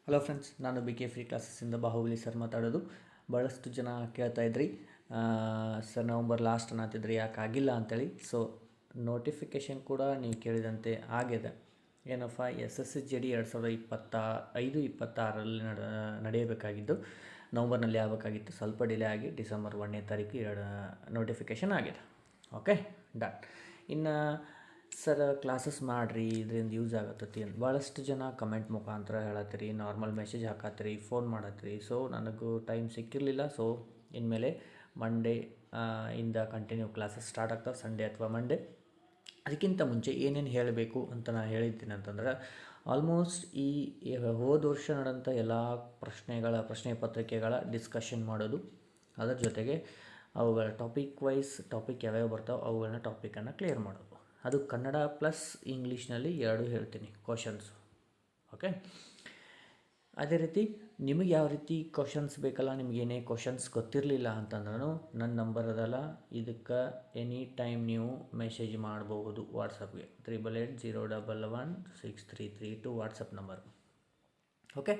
Hello friends, ನಾನು B K free ಕ್ಲಾಸಸ್ಸಿಂದ Bahubali sir ಮಾತಾಡೋದು. ಭಾಳಷ್ಟು ಜನ ಕೇಳ್ತಾಯಿದ್ರಿ, ಸರ್ ನವಂಬರ್ ಲಾಸ್ಟ್ ಅನ್ನತ್ತಿದ್ರಿ, ಯಾಕೆ ಆಗಿಲ್ಲ ಅಂಥೇಳಿ. ಸೊ ನೋಟಿಫಿಕೇಷನ್ ಕೂಡ ನೀವು ಕೇಳಿದಂತೆ ಆಗಿದೆ. ಏನಪ್ಪ, SSGD 2025-26ರಲ್ಲಿ ನಡೆಯಬೇಕಾಗಿದ್ದು ನವಂಬರ್ನಲ್ಲಿ ಆಗಬೇಕಾಗಿತ್ತು. ಸ್ವಲ್ಪ ಡಿಲೇ ಆಗಿ ಡಿಸೆಂಬರ್ 1ನೇ ತಾರೀಕು ನೋಟಿಫಿಕೇಷನ್ ಆಗಿದೆ. Okay, done. ಇನ್ನು ಸರ್ ಕ್ಲಾಸಸ್ ಮಾಡಿರಿ, ಇದರಿಂದ ಯೂಸ್ ಆಗತ್ತತಿ ಅಂತ ಭಾಳಷ್ಟು ಜನ ಕಮೆಂಟ್ ಮುಖಾಂತರ ಹೇಳತ್ತೀರಿ, ನಾರ್ಮಲ್ ಮೆಸೇಜ್ ಹಾಕತ್ತೀರಿ, ಫೋನ್ ಮಾಡತ್ತೀರಿ. ಸೊ ನನಗೂ ಟೈಮ್ ಸಿಕ್ಕಿರಲಿಲ್ಲ. ಸೊ ಇನ್ಮೇಲೆ ಮಂಡೇ ಇಂದ ಕಂಟಿನ್ಯೂ ಕ್ಲಾಸಸ್ ಸ್ಟಾರ್ಟ್ ಆಗ್ತಾವೆ, ಸಂಡೇ ಅಥವಾ ಮಂಡೇ. ಅದಕ್ಕಿಂತ ಮುಂಚೆ ಏನೇನು ಹೇಳಬೇಕು ಅಂತ ನಾನು ಹೇಳಿದ್ದೀನಿ ಅಂತಂದ್ರೆ, ಆಲ್ಮೋಸ್ಟ್ ಈ ಹೋದ ವರ್ಷ ನಡೆದಂಥ ಎಲ್ಲ ಪ್ರಶ್ನೆ ಪತ್ರಿಕೆಗಳ ಡಿಸ್ಕಷನ್ ಮಾಡೋದು, ಅದರ ಜೊತೆಗೆ ಅವುಗಳ ಟಾಪಿಕ್ ಯಾವ್ಯಾವ ಬರ್ತಾವೆ ಅವುಗಳನ್ನ ಟಾಪಿಕನ್ನು ಕ್ಲಿಯರ್ ಮಾಡೋದು. ಅದು ಕನ್ನಡ ಪ್ಲಸ್ ಇಂಗ್ಲೀಷ್ನಲ್ಲಿ ಎರಡು ಹೇಳ್ತೀನಿ ಕ್ವಶನ್ಸು. ಓಕೆ, ಅದೇ ರೀತಿ ನಿಮಗೆ ಯಾವ ರೀತಿ ಕ್ವಶನ್ಸ್ ಬೇಕಲ್ಲ, ನಿಮಗೇನೇ ಕ್ವಶನ್ಸ್ ಗೊತ್ತಿರಲಿಲ್ಲ ಅಂತಂದ್ರೂ ನನ್ನ ನಂಬರ್ ಅದಲ್ಲ, ಇದಕ್ಕೆ ಎನಿ ಟೈಮ್ ನೀವು ಮೆಸೇಜ್ ಮಾಡಬಹುದು ವಾಟ್ಸಪ್ಗೆ. 8880116332 ವಾಟ್ಸಪ್ ನಂಬರ್. ಓಕೆ,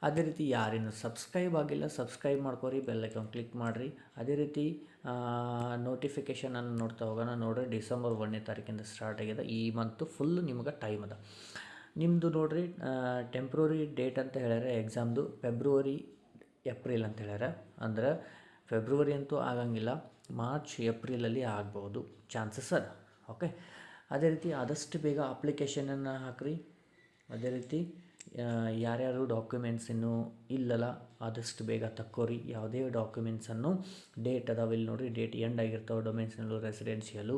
ಅದೇ ರೀತಿ ಯಾರೇನು ಸಬ್ಸ್ಕ್ರೈಬ್ ಆಗಿಲ್ಲ ಸಬ್ಸ್ಕ್ರೈಬ್ ಮಾಡ್ಕೊರಿ, ಬೆಲ್ ಐಕಾನ್ ಕ್ಲಿಕ್ ಮಾಡಿರಿ. ಅದೇ ರೀತಿ ನೋಟಿಫಿಕೇಷನನ್ನು ನೋಡ್ತಾ ಹೋಗೋಣ. ನೋಡಿರಿ, ಡಿಸೆಂಬರ್ 1ನೇ ತಾರೀಕಿಂದ ಸ್ಟಾರ್ಟ್ ಆಗಿದೆ. ಈ ಮಂತು ಫುಲ್ ನಿಮ್ಗೆ ಟೈಮ್ ಅದ. ನಿಮ್ಮದು ನೋಡಿರಿ, ಟೆಂಪ್ರರಿ ಡೇಟ್ ಅಂತ ಹೇಳ್ಯಾರ ಎಕ್ಸಾಮ್ದು, ಫೆಬ್ರವರಿ ಏಪ್ರಿಲ್ ಅಂತ ಹೇಳ್ಯಾರ. ಅಂದ್ರೆ ಫೆಬ್ರವರಿ ಅಂತೂ ಆಗಂಗಿಲ್ಲ, ಮಾರ್ಚ್ ಏಪ್ರಿಲಲ್ಲಿ ಆಗ್ಬೋದು ಚಾನ್ಸಸ್ ಅದ. ಓಕೆ, ಅದೇ ರೀತಿ ಆದಷ್ಟು ಬೇಗ ಅಪ್ಲಿಕೇಶನನ್ನು ಹಾಕಿರಿ. ಅದೇ ರೀತಿ ಯಾರ್ಯಾರು ಡಾಕ್ಯುಮೆಂಟ್ಸ್ ಇನ್ನೂ ಇಲ್ಲಲ್ಲ ಆದಷ್ಟು ಬೇಗ ತಕ್ಕೋರಿ. ಯಾವುದೇ ಡಾಕ್ಯುಮೆಂಟ್ಸನ್ನು ಡೇಟ್ ಅದಾವೆ ಇಲ್ಲಿ ನೋಡಿರಿ, ಡೇಟ್ ಎಂಡ್ ಆಗಿರ್ತಾವೆ, ಡೊಮೆನ್ಷನಲು, ರೆಸಿಡೆನ್ಷಿಯಲು,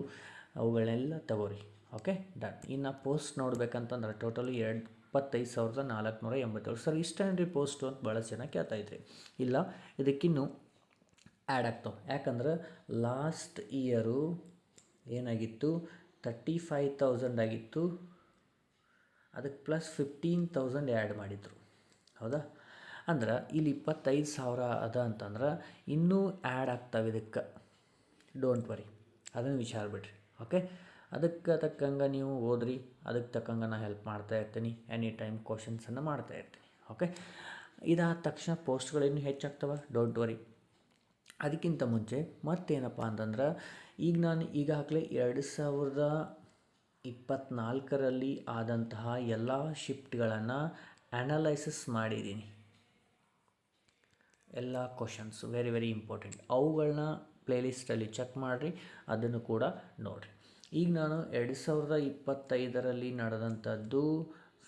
ಅವುಗಳನ್ನೆಲ್ಲ ತಗೋರಿ. Okay, done. ಇನ್ನು ಪೋಸ್ಟ್ ನೋಡ್ಬೇಕಂತಂದ್ರೆ ಟೋಟಲು 25,487. ಸರ್ ಇಷ್ಟೇನ್ರಿ ಪೋಸ್ಟು ಅಂತ ಭಾಳ ಜನ ಕೇಳ್ತಾಯಿದ್ರಿ. ಇಲ್ಲ, ಇದಕ್ಕಿನ್ನೂ ಆ್ಯಡ್ ಆಗ್ತಾವೆ. ಯಾಕಂದ್ರೆ ಲಾಸ್ಟ್ ಇಯರು ಏನಾಗಿತ್ತು, 35,000 ಆಗಿತ್ತು, ಅದಕ್ಕೆ ಪ್ಲಸ್ 15,000 ಆ್ಯಡ್ ಮಾಡಿದರು. ಹೌದಾ? ಅಂದ್ರೆ ಇಲ್ಲಿ 25,000 ಅದ ಅಂತಂದ್ರೆ ಇನ್ನೂ ಆ್ಯಡ್ ಆಗ್ತಾವೆ ಇದಕ್ಕೆ. ಡೋಂಟ್ ವರಿ, ಅದನ್ನು ವಿಚಾರ ಬಿಡ್ರಿ. ಓಕೆ, ಅದಕ್ಕೆ ತಕ್ಕಂಗೆ ನೀವು ಓದ್ರಿ, ಅದಕ್ಕೆ ತಕ್ಕಂಗೆ ನಾನು ಹೆಲ್ಪ್ ಮಾಡ್ತಾಯಿರ್ತೀನಿ. ಎನಿ ಟೈಮ್ ಕ್ವಶನ್ಸನ್ನು ಮಾಡ್ತಾಯಿರ್ತೀನಿ. ಓಕೆ, ಇದಾದ ತಕ್ಷಣ ಪೋಸ್ಟ್ಗಳೇನು ಹೆಚ್ಚಾಗ್ತವೆ, ಡೋಂಟ್ ವರಿ. ಅದಕ್ಕಿಂತ ಮುಂಚೆ ಮತ್ತೇನಪ್ಪ ಅಂತಂದ್ರೆ, ಈಗ ನಾನು ಈಗಾಗಲೇ 2024ರಲ್ಲಿ ಆದಂತಹ ಎಲ್ಲ ಶಿಫ್ಟ್ಗಳನ್ನು ಅನಲೈಸಿಸ್ ಮಾಡಿದ್ದೀನಿ. ಎಲ್ಲ ಕ್ವಶನ್ಸು ವೆರಿ ಇಂಪಾರ್ಟೆಂಟ್, ಅವುಗಳನ್ನ ಪ್ಲೇಲಿಸ್ಟಲ್ಲಿ ಚೆಕ್ ಮಾಡಿರಿ, ಅದನ್ನು ಕೂಡ ನೋಡಿರಿ. ಈಗ ನಾನು 2025ರಲ್ಲಿ ನಡೆದಂಥದ್ದು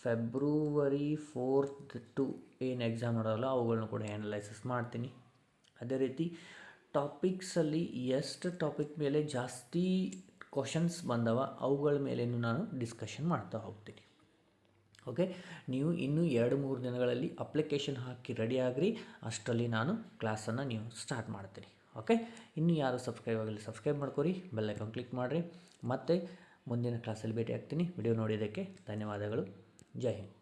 ಫೆಬ್ರವರಿ 4 ಏನು ಎಕ್ಸಾಮ್ ಮಾಡೋಲ್ಲ ಅವುಗಳನ್ನ ಕೂಡ ಅನಲೈಸಿಸ್ ಮಾಡ್ತೀನಿ. ಅದೇ ರೀತಿ ಟಾಪಿಕ್ಸಲ್ಲಿ ಎಷ್ಟು ಟಾಪಿಕ್ ಮೇಲೆ ಜಾಸ್ತಿ ಕ್ವಶನ್ಸ್ ಬಂದವ ಅವುಗಳ ಮೇಲೇನು ನಾನು ಡಿಸ್ಕಷನ್ ಮಾಡ್ತಾ ಹೋಗ್ತೀನಿ. ಓಕೆ, ನೀವು ಇನ್ನೂ 2-3 ದಿನಗಳಲ್ಲಿ ಅಪ್ಲಿಕೇಶನ್ ಹಾಕಿ ರೆಡಿ ಆಗಿರಿ. ಅಷ್ಟರಲ್ಲಿ ನಾನು ಕ್ಲಾಸನ್ನು ನೀವು ಸ್ಟಾರ್ಟ್ ಮಾಡ್ತೀನಿ. ಓಕೆ, ಇನ್ನೂ ಯಾರು ಸಬ್ಸ್ಕ್ರೈಬ್ ಆಗಲಿ ಸಬ್ಸ್ಕ್ರೈಬ್ ಮಾಡ್ಕೊರಿ, ಬೆಲ್ ಐಕಾನ್ ಕ್ಲಿಕ್ ಮಾಡಿರಿ. ಮತ್ತು ಮುಂದಿನ ಕ್ಲಾಸಲ್ಲಿ ಭೇಟಿ ಆಗ್ತೀನಿ. ವಿಡಿಯೋ ನೋಡಿದ್ದಕ್ಕೆ ಧನ್ಯವಾದಗಳು. ಜೈ ಹಿಂದ್.